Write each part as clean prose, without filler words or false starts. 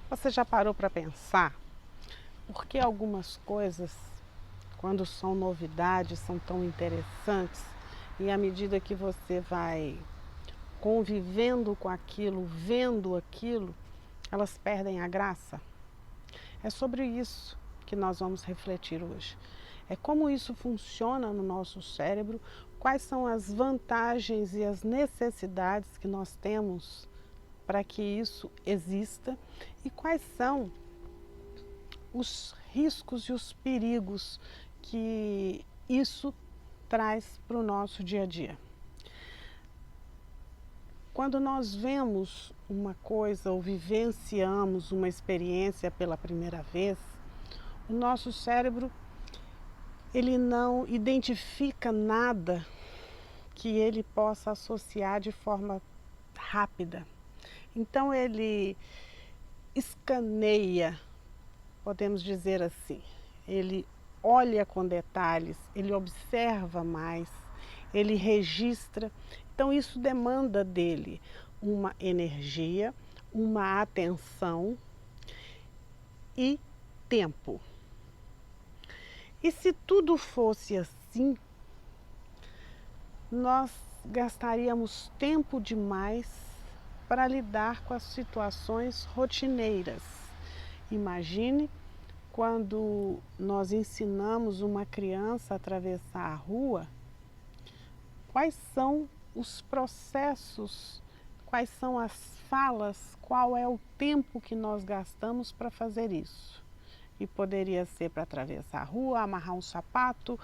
Você já parou para pensar por que algumas coisas, quando são novidades, são tão interessantes e à medida que você vai convivendo com aquilo, vendo aquilo, elas perdem a graça? É sobre isso que nós vamos refletir hoje. É como isso funciona no nosso cérebro, quais são as vantagens e as necessidades que nós temos para que isso exista e quais são os riscos e os perigos que isso traz para o nosso dia a dia. Quando nós vemos uma coisa ou vivenciamos uma experiência pela primeira vez, o nosso cérebro ele não identifica nada que ele possa associar de forma rápida. Então ele escaneia, podemos dizer assim, ele olha com detalhes, ele observa mais, ele registra. Então isso demanda dele uma energia, uma atenção e tempo. E se tudo fosse assim, nós gastaríamos tempo demais para lidar com as situações rotineiras. Imagine quando nós ensinamos uma criança a atravessar a rua, quais são os processos, quais são as falas, qual é o tempo que nós gastamos para fazer isso. E poderia ser para atravessar a rua, amarrar um sapato,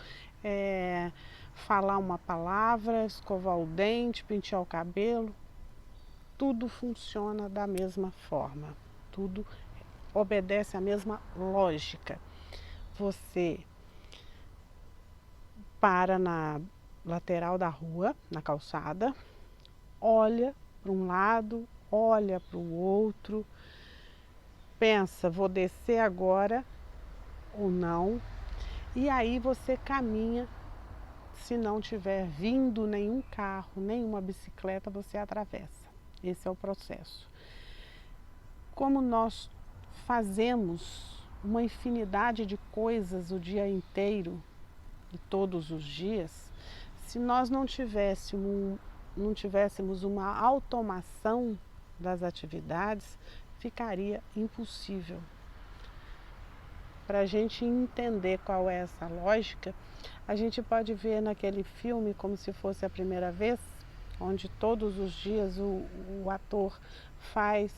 falar uma palavra, escovar o dente, pentear o cabelo. Tudo funciona da mesma forma, tudo obedece à mesma lógica. Você para na lateral da rua, na calçada, olha para um lado, olha para o outro, pensa, vou descer agora ou não, e aí você caminha. Se não tiver vindo nenhum carro, nenhuma bicicleta, você atravessa. Esse é o processo. Como nós fazemos uma infinidade de coisas o dia inteiro e todos os dias, se nós não tivéssemos uma automação das atividades, ficaria impossível. Para a gente entender qual é essa lógica, a gente pode ver naquele filme Como Se Fosse a Primeira Vez, onde todos os dias o ator faz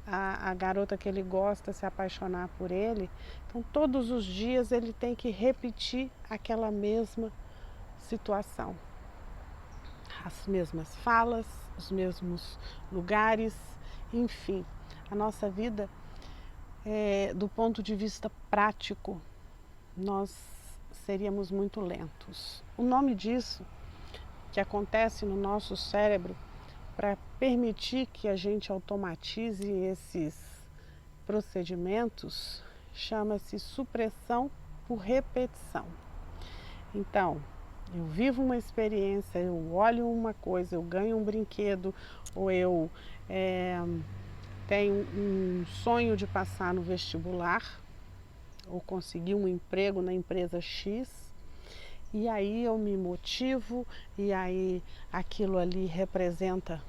a garota que ele gosta se apaixonar por ele. Então todos os dias ele tem que repetir aquela mesma situação. As mesmas falas, os mesmos lugares, enfim. A nossa vida, do ponto de vista prático, nós seríamos muito lentos. O nome disso, que acontece no nosso cérebro, para permitir que a gente automatize esses procedimentos, chama-se supressão por repetição. Então, eu vivo uma experiência, eu olho uma coisa, eu ganho um brinquedo, ou eu tenho um sonho de passar no vestibular, ou conseguir um emprego na empresa X, e aí eu me motivo, e aí aquilo ali representa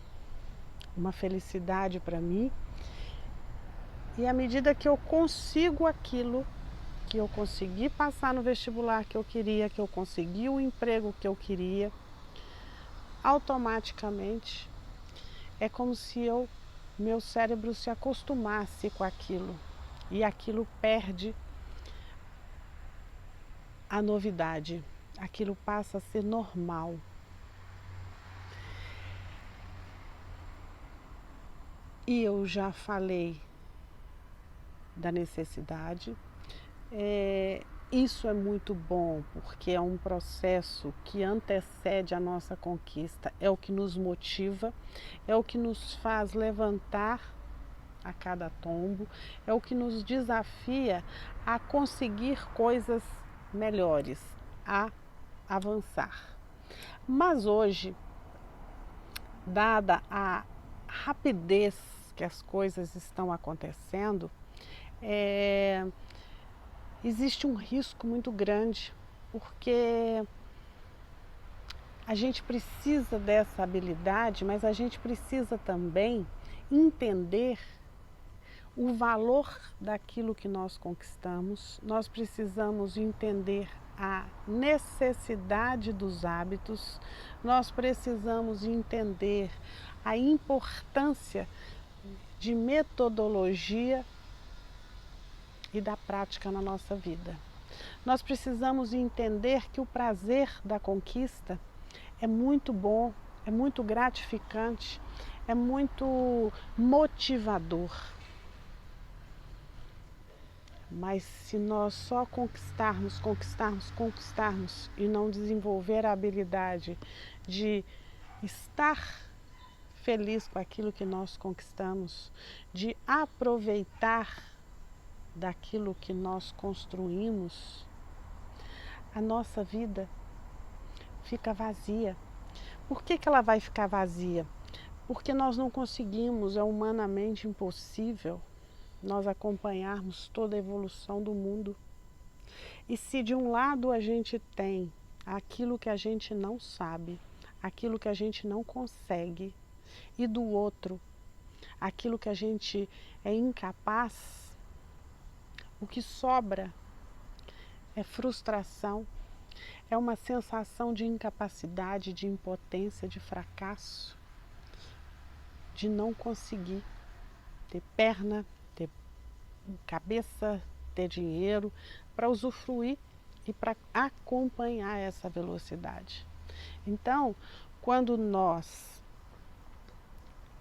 uma felicidade para mim, e à medida que eu consigo aquilo, que eu consegui passar no vestibular que eu queria, que eu consegui o emprego que eu queria, automaticamente é como se meu cérebro se acostumasse com aquilo, e aquilo perde a novidade, aquilo passa a ser normal. E eu já falei da necessidade. Isso é muito bom, porque é um processo que antecede a nossa conquista, é o que nos motiva, é o que nos faz levantar a cada tombo, é o que nos desafia a conseguir coisas melhores, a avançar. Mas hoje, dada a rapidez que as coisas estão acontecendo, existe um risco muito grande, porque a gente precisa dessa habilidade, mas a gente precisa também entender o valor daquilo que nós conquistamos. Nós precisamos entender a necessidade dos hábitos, nós precisamos entender a importância de metodologia e da prática na nossa vida. Nós precisamos entender que o prazer da conquista é muito bom, é muito gratificante, é muito motivador. Mas se nós só conquistarmos e não desenvolver a habilidade de estar feliz com aquilo que nós conquistamos, de aproveitar daquilo que nós construímos, a nossa vida fica vazia. Por que ela vai ficar vazia? Porque nós não conseguimos, é humanamente impossível nós acompanharmos toda a evolução do mundo. E se de um lado a gente tem aquilo que a gente não sabe, aquilo que a gente não consegue, e do outro, aquilo que a gente é incapaz, o que sobra é frustração, é uma sensação de incapacidade, de impotência, de fracasso, de não conseguir ter perna, ter cabeça, ter dinheiro para usufruir e para acompanhar essa velocidade. Então, quando nós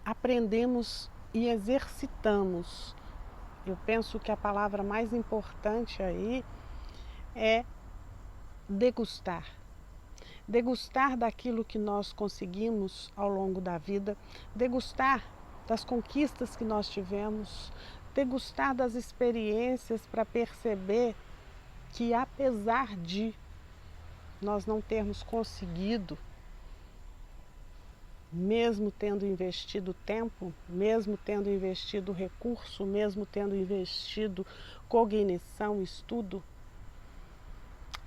aprendemos e exercitamos, eu penso que a palavra mais importante aí é degustar. Degustar daquilo que nós conseguimos ao longo da vida, degustar das conquistas que nós tivemos, degustar das experiências para perceber que apesar de nós não termos conseguido, mesmo tendo investido tempo, mesmo tendo investido recurso, mesmo tendo investido cognição, estudo,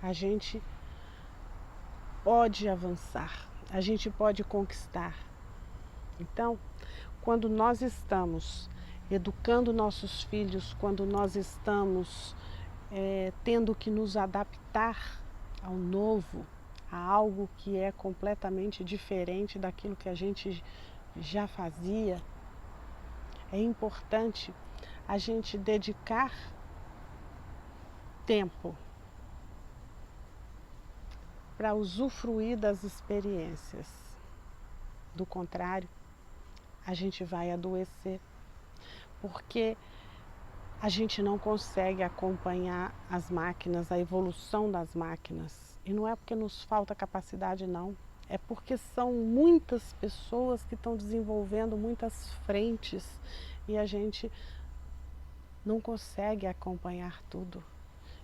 a gente pode avançar, a gente pode conquistar. Então, quando nós estamos educando nossos filhos, quando nós estamos tendo que nos adaptar ao novo, a algo que é completamente diferente daquilo que a gente já fazia, é importante a gente dedicar tempo para usufruir das experiências. Do contrário, a gente vai adoecer, porque a gente não consegue acompanhar as máquinas, a evolução das máquinas. E não é porque nos falta capacidade, não. É porque são muitas pessoas que estão desenvolvendo muitas frentes e a gente não consegue acompanhar tudo.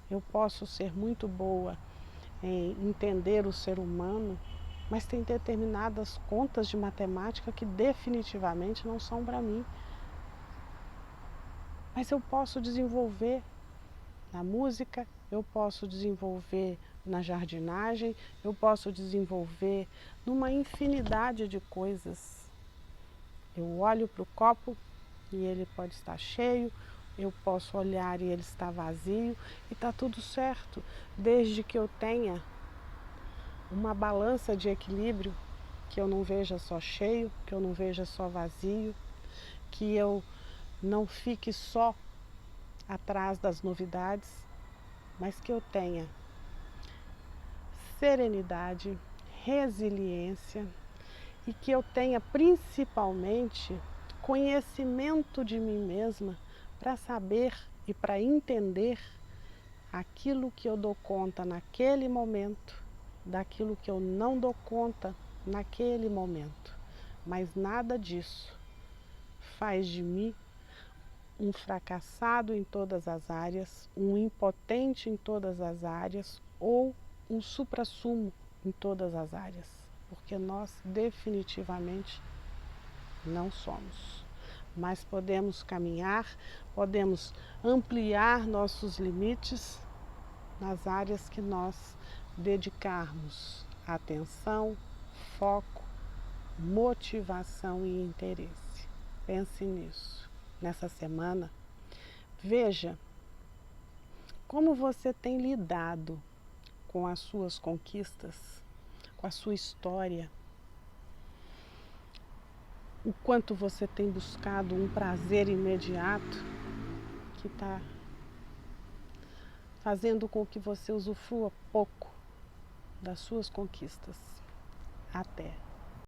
Eu posso ser muito boa em entender o ser humano, mas tem determinadas contas de matemática que definitivamente não são para mim. Mas eu posso desenvolver na música, eu posso desenvolver na jardinagem, eu posso desenvolver numa infinidade de coisas. Eu olho para o copo e ele pode estar cheio, eu posso olhar e ele está vazio e está tudo certo, desde que eu tenha uma balança de equilíbrio, que eu não veja só cheio, que eu não veja só vazio, que eu não fique só atrás das novidades, mas que eu tenha serenidade, resiliência e que eu tenha principalmente conhecimento de mim mesma para saber e para entender aquilo que eu dou conta naquele momento, daquilo que eu não dou conta naquele momento. Mas nada disso faz de mim um fracassado em todas as áreas, um impotente em todas as áreas ou um suprassumo em todas as áreas, porque nós definitivamente não somos. mas podemos caminhar, podemos ampliar nossos limites nas áreas que nós dedicarmos atenção, foco, motivação e interesse. Pense nisso. Nessa semana, veja como você tem lidado com as suas conquistas, com a sua história, o quanto você tem buscado um prazer imediato que está fazendo com que você usufrua pouco das suas conquistas. Até.